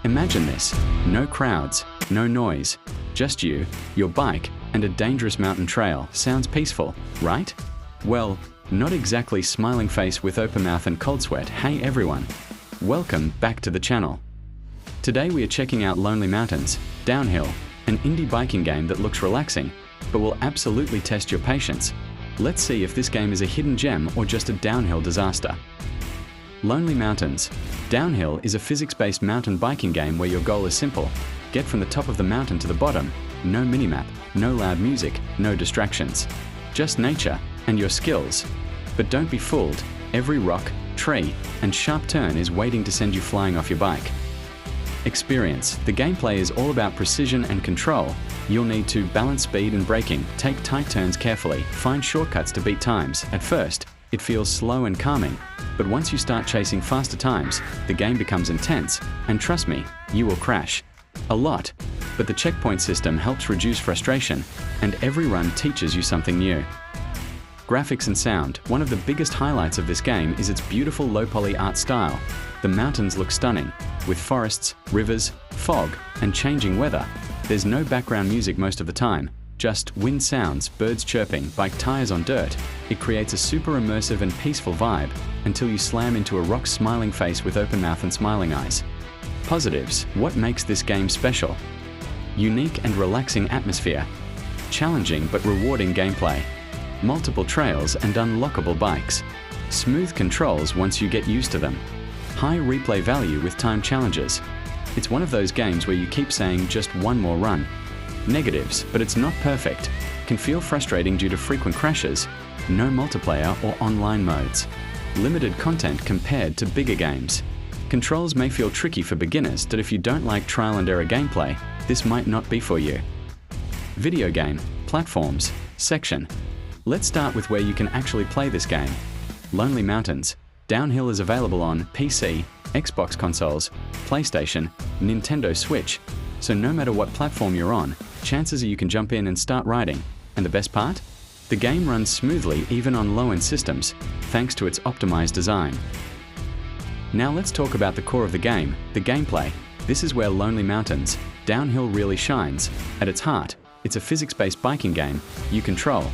Imagine this: no crowds, no noise, just you, your bike, and a dangerous mountain trail. Sounds peaceful, right? Well, not exactly. Smiling face with open mouth and cold sweat. Hey everyone, welcome back to the channel. Today we are checking out Lonely Mountains Downhill, an indie biking game that looks relaxing, but will absolutely test your patience. Let's see if this game is a hidden gem or just a downhill disaster. Lonely Mountains Downhill is a physics-based mountain biking game where your goal is simple: get from the top of the mountain to the bottom. No minimap, no loud music, no distractions. Just nature and your skills. But don't be fooled, every rock, tree, and sharp turn is waiting to send you flying off your bike. Experience. The gameplay is all about precision and control. You'll need to balance speed and braking, take tight turns carefully, find shortcuts to beat times. At first, it feels slow and calming, but once you start chasing faster times, the game becomes intense, and trust me, you will crash. A lot. But the checkpoint system helps reduce frustration, and every run teaches you something new. Graphics and sound. One of the biggest highlights of this game is its beautiful low-poly art style. The mountains look stunning, with forests, rivers, fog, and changing weather. There's no background music most of the time, just wind sounds, birds chirping, bike tires on dirt. It creates a super immersive and peaceful vibe until you slam into a rock. Smiling face with open mouth and smiling eyes. Positives. What makes this game special? Unique and relaxing atmosphere. Challenging but rewarding gameplay. Multiple trails and unlockable bikes. Smooth controls once you get used to them. High replay value with time challenges. It's one of those games where you keep saying just one more run. Negatives, but it's not perfect. Can feel frustrating due to frequent crashes. No multiplayer or online modes. Limited content compared to bigger games. Controls may feel tricky for beginners, but if you don't like trial and error gameplay, this might not be for you. Video game, platforms, section. Let's start with where you can actually play this game. Lonely Mountains Downhill is available on PC, Xbox consoles, PlayStation, Nintendo Switch, so no matter what platform you're on, chances are you can jump in and start riding. And the best part? The game runs smoothly even on low-end systems, thanks to its optimized design. Now let's talk about the core of the game, the gameplay. This is where Lonely Mountains Downhill really shines. At its heart, it's a physics-based biking game you control.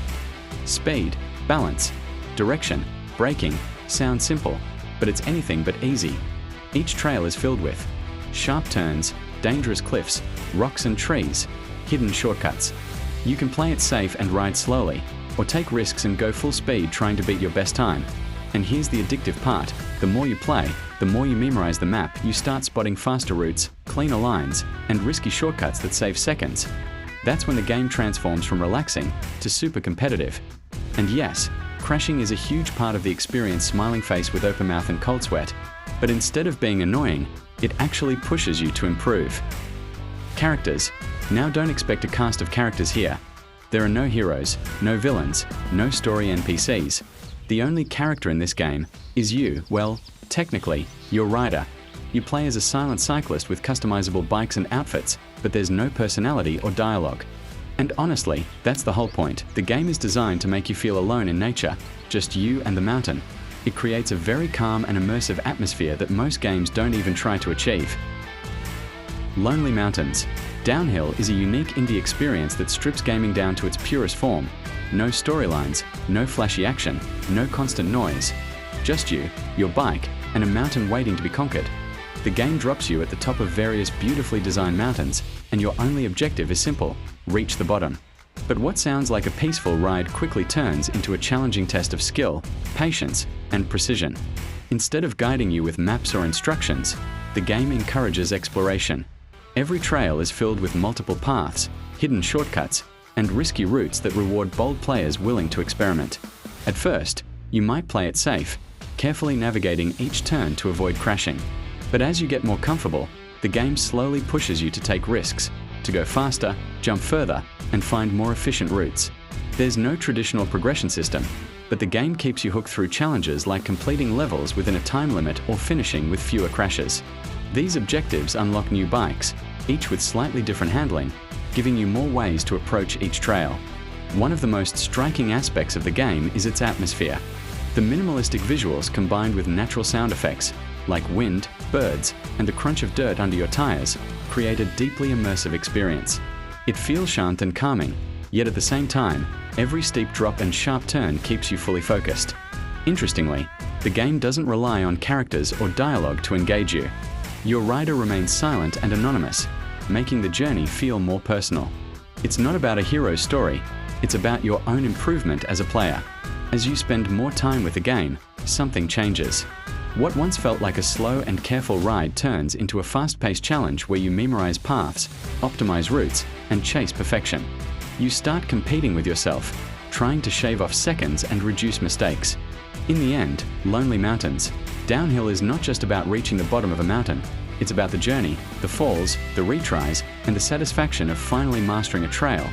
Speed, balance, direction, braking sound simple, but it's anything but easy. Each trail is filled with sharp turns, dangerous cliffs, rocks and trees, hidden shortcuts. You can play it safe and ride slowly, or take risks and go full speed trying to beat your best time. And here's the addictive part: the more you play, the more you memorize the map. You start spotting faster routes, cleaner lines, and risky shortcuts that save seconds. That's when the game transforms from relaxing to super competitive. And yes, crashing is a huge part of the experience. Smiling face with open mouth and cold sweat. But instead of being annoying, it actually pushes you to improve. Characters. Now don't expect a cast of characters here. There are no heroes, no villains, no story NPCs. The only character in this game is you. Well, technically, your rider. You play as a silent cyclist with customizable bikes and outfits, but there's no personality or dialogue. And honestly, that's the whole point. The game is designed to make you feel alone in nature, just you and the mountain. It creates a very calm and immersive atmosphere that most games don't even try to achieve. Lonely Mountains Downhill is a unique indie experience that strips gaming down to its purest form. No storylines, no flashy action, no constant noise. Just you, your bike, and a mountain waiting to be conquered. The game drops you at the top of various beautifully designed mountains, and your only objective is simple: reach the bottom. But what sounds like a peaceful ride quickly turns into a challenging test of skill, patience, and precision. Instead of guiding you with maps or instructions, the game encourages exploration. Every trail is filled with multiple paths, hidden shortcuts, and risky routes that reward bold players willing to experiment. At first, you might play it safe, carefully navigating each turn to avoid crashing. But as you get more comfortable, the game slowly pushes you to take risks, to go faster, jump further, and find more efficient routes. There's no traditional progression system, but the game keeps you hooked through challenges like completing levels within a time limit or finishing with fewer crashes. These objectives unlock new bikes, each with slightly different handling, giving you more ways to approach each trail. One of the most striking aspects of the game is its atmosphere. The minimalistic visuals combined with natural sound effects like wind, birds, and the crunch of dirt under your tires, create a deeply immersive experience. It feels shant and calming, yet at the same time, every steep drop and sharp turn keeps you fully focused. Interestingly, the game doesn't rely on characters or dialogue to engage you. Your rider remains silent and anonymous, making the journey feel more personal. It's not about a hero's story, it's about your own improvement as a player. As you spend more time with the game, something changes. What once felt like a slow and careful ride turns into a fast-paced challenge where you memorize paths, optimize routes, and chase perfection. You start competing with yourself, trying to shave off seconds and reduce mistakes. In the end, Lonely Mountains, Downhill is not just about reaching the bottom of a mountain. It's about the journey, the falls, the retries, and the satisfaction of finally mastering a trail.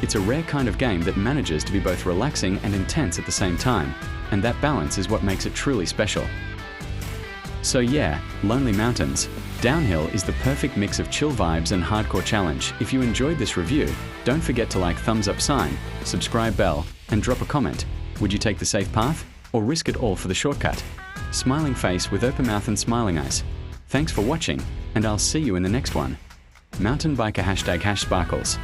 It's a rare kind of game that manages to be both relaxing and intense at the same time, and that balance is what makes it truly special. So yeah, Lonely Mountains, Downhill is the perfect mix of chill vibes and hardcore challenge. If you enjoyed this review, don't forget to like thumbs up sign, subscribe bell, and drop a comment. Would you take the safe path, or risk it all for the shortcut? Smiling face with open mouth and smiling eyes. Thanks for watching, and I'll see you in the next one. Mountain Biker #Sparkles.